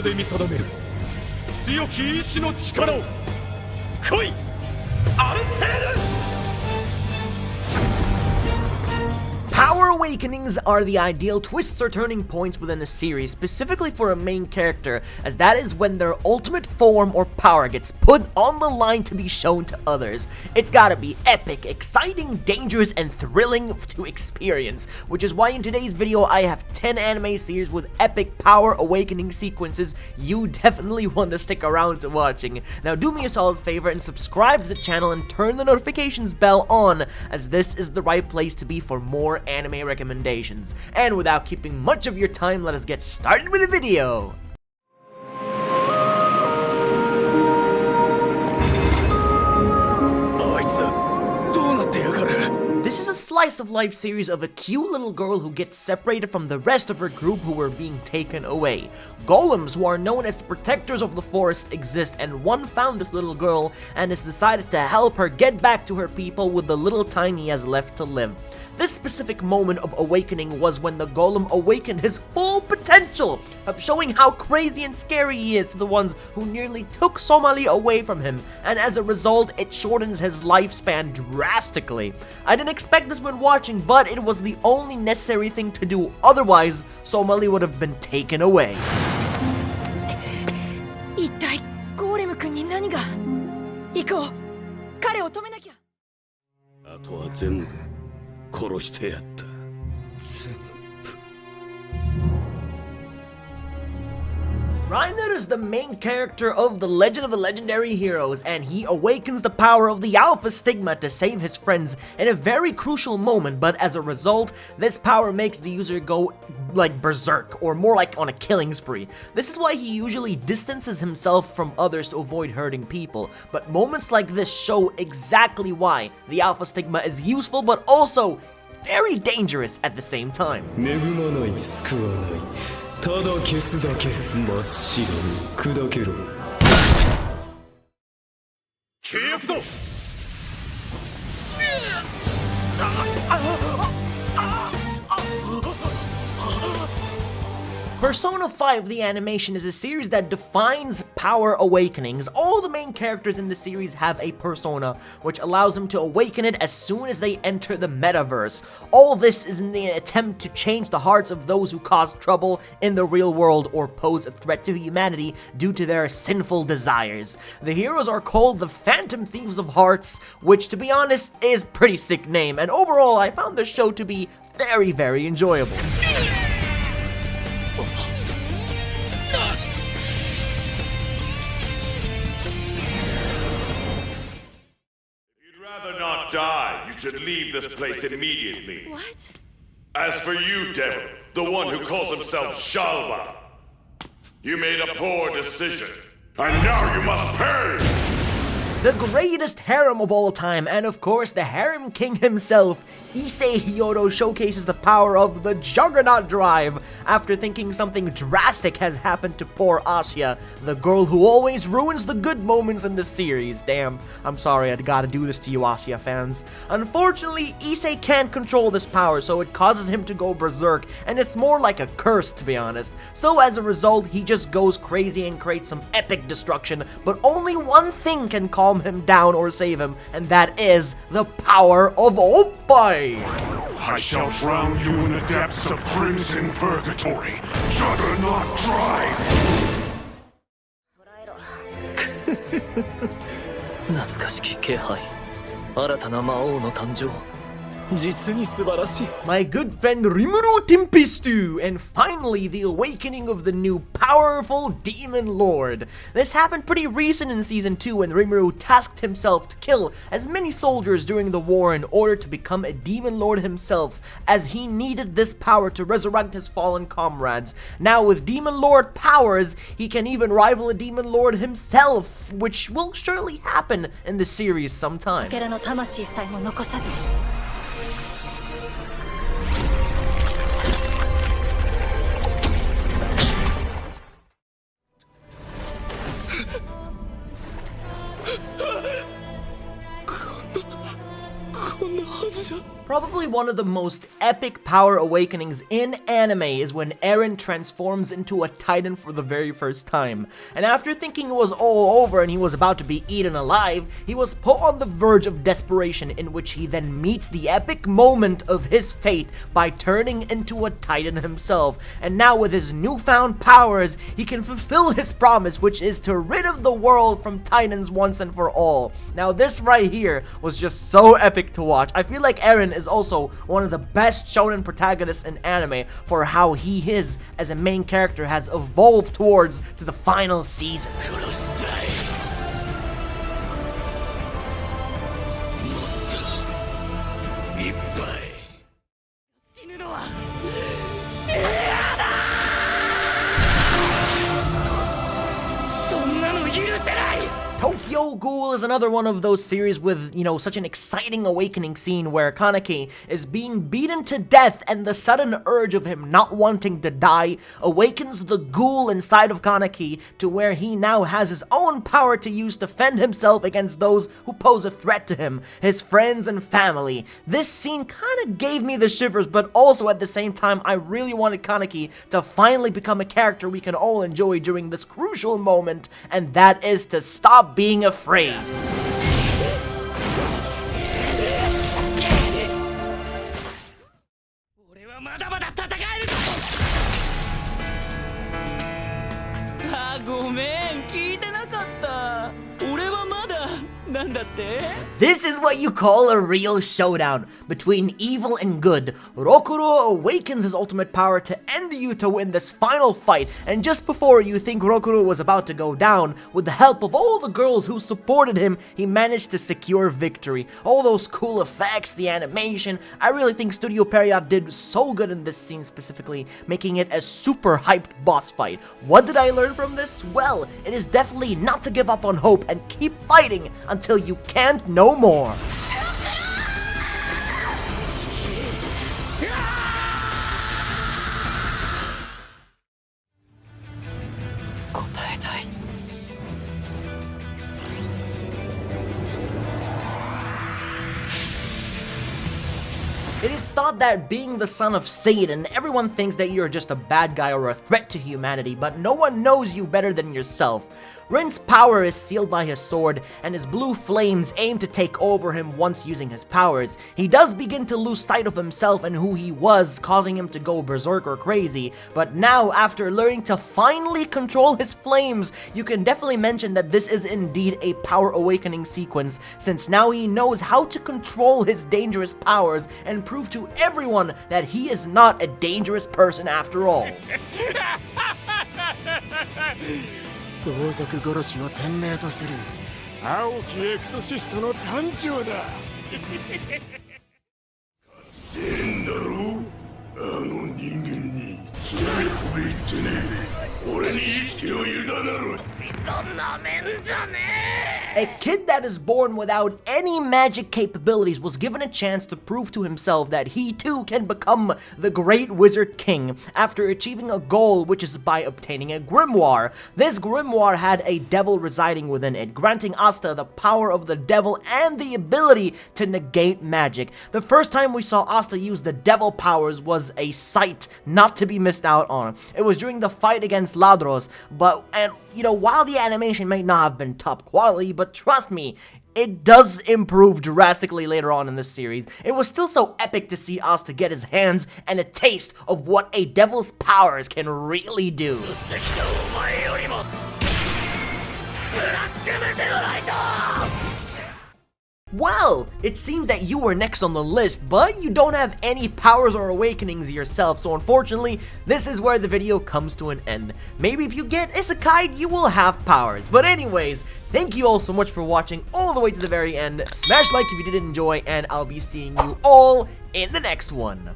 で見定める強き意志の力を来いアルセール Power awakenings are the ideal twists or turning points within a series, specifically for a main character, as that is when their ultimate form or power gets put on the line to be shown to others. It's gotta be epic, exciting, dangerous, and thrilling to experience, which is why in today's video I have 10 anime series with epic power awakening sequences you definitely want to stick around to watching. Now do me a solid favor and subscribe to the channel and turn the notifications bell on, as this is the right place to be for more anime recommendations. And without keeping much of your time, let us get started with the video! This is a slice of life series of a cute little girl who gets separated from the rest of her group who were being taken away. Golems, who are known as the protectors of the forest, exist, and one found this little girl and has decided to help her get back to her people with the little time he has left to live. This specific moment of awakening was when the golem awakened his full potential of showing how crazy and scary he is to the ones who nearly took Somali away from him, and as a result, it shortens his lifespan drastically. I didn't expect this when watching, but it was the only necessary thing to do, otherwise, Somali would have been taken away. 一体ゴーレム君に何が行こう彼を止めなきゃあとは全部殺してやった。 Reiner is the main character of The Legend of the Legendary Heroes, and he awakens the power of the Alpha Stigma to save his friends in a very crucial moment, but as a result, this power makes the user go like berserk, or more like on a killing spree. This is why he usually distances himself from others to avoid hurting people, but moments like this show exactly why the Alpha Stigma is useful, but also very dangerous at the same time. ただ消すだけ真っ白に砕けろ契約だ Persona 5 the animation is a series that defines power awakenings. All the main characters in the series have a persona, which allows them to awaken it as soon as they enter the metaverse. All this is in the attempt to change the hearts of those who cause trouble in the real world or pose a threat to humanity due to their sinful desires. The heroes are called the Phantom Thieves of Hearts, which to be honest is a pretty sick name, and overall I found the show to be very enjoyable. Not die, you should leave this place immediately. What? As for you, devil, the one who calls himself Shalba, you made a poor decision, and now you must pay! The greatest harem of all time, and of course the harem king himself, Issei Hyodo showcases the power of the Juggernaut Drive after thinking something drastic has happened to poor Asya, the girl who always ruins the good moments in the series. Damn, I'm sorry I gotta do this to you Asya fans. Unfortunately, Issei can't control this power, so it causes him to go berserk, and it's more like a curse to be honest. So as a result, he just goes crazy and creates some epic destruction, but only one thing can calm him down or save him, and that is the power of Oppai! I shall drown you in the depths of crimson purgatory. Juggernaut Drive! 懐かしき気配新たな魔王の誕生 My good friend Rimuru Tempestu, and finally the awakening of the new powerful Demon Lord. This happened pretty recent in Season 2 when Rimuru tasked himself to kill as many soldiers during the war in order to become a Demon Lord himself, as he needed this power to resurrect his fallen comrades. Now with Demon Lord powers, he can even rival a Demon Lord himself, which will surely happen in the series sometime. Probably one of the most epic power awakenings in anime is when Eren transforms into a titan for the very first time. And after thinking it was all over and he was about to be eaten alive, he was put on the verge of desperation, in which he then meets the epic moment of his fate by turning into a titan himself. And now with his newfound powers, he can fulfill his promise, which is to rid of the world from titans once and for all. Now this right here was just so epic to watch. I feel like Eren is also one of the best shonen protagonists in anime for how he is as a main character has evolved towards to the final season. Tokyo Ghoul is another one of those series with, such an exciting awakening scene where Kaneki is being beaten to death, and the sudden urge of him not wanting to die awakens the ghoul inside of Kaneki to where he now has his own power to use to fend himself against those who pose a threat to him, his friends and family. This scene kind of gave me the shivers, but also at the same time I really wanted Kaneki to finally become a character we can all enjoy during this crucial moment, and that is to stop being afraid. This is what you call a real showdown between evil and good. Rokuro awakens his ultimate power to end Yuto in this final fight, and just before you think Rokuro was about to go down, with the help of all the girls who supported him, he managed to secure victory. All those cool effects, the animation, I really think Studio Period did so good in this scene specifically, making it a super hyped boss fight. What did I learn from this? Well, it is definitely not to give up on hope and keep fighting until you can't no more. It is thought that being the son of Satan, everyone thinks that you're just a bad guy or a threat to humanity, but no one knows you better than yourself. Rin's power is sealed by his sword, and his blue flames aim to take over him once using his powers. He does begin to lose sight of himself and who he was, causing him to go berserk or crazy, but now, after learning to finally control his flames, you can definitely mention that this is indeed a power awakening sequence, since now he knows how to control his dangerous powers and prove to everyone that he is not a dangerous person after all. 同族殺しを天命とする青きエクソシストの誕生だ勝ちてえんだろあの人間にそれこび言ってねえ俺に意識を委ねろなめんじゃねえ A kid that is born without any magic capabilities was given a chance to prove to himself that he too can become the great wizard king after achieving a goal, which is by obtaining a grimoire. This grimoire had a devil residing within it, granting Asta the power of the devil and the ability to negate magic. The first time we saw Asta use the devil powers was a sight not to be missed out on. It was during the fight against Ladros, while the animation may not have been top quality, but trust me, it does improve drastically later on in this series. It was still so epic to see Asta get his hands and a taste of what a devil's powers can really do. Well, it seems that you were next on the list, but you don't have any powers or awakenings yourself, so unfortunately, this is where the video comes to an end. Maybe if you get isekai, you will have powers. But anyways, thank you all so much for watching all the way to the very end. Smash like if you did enjoy, and I'll be seeing you all in the next one.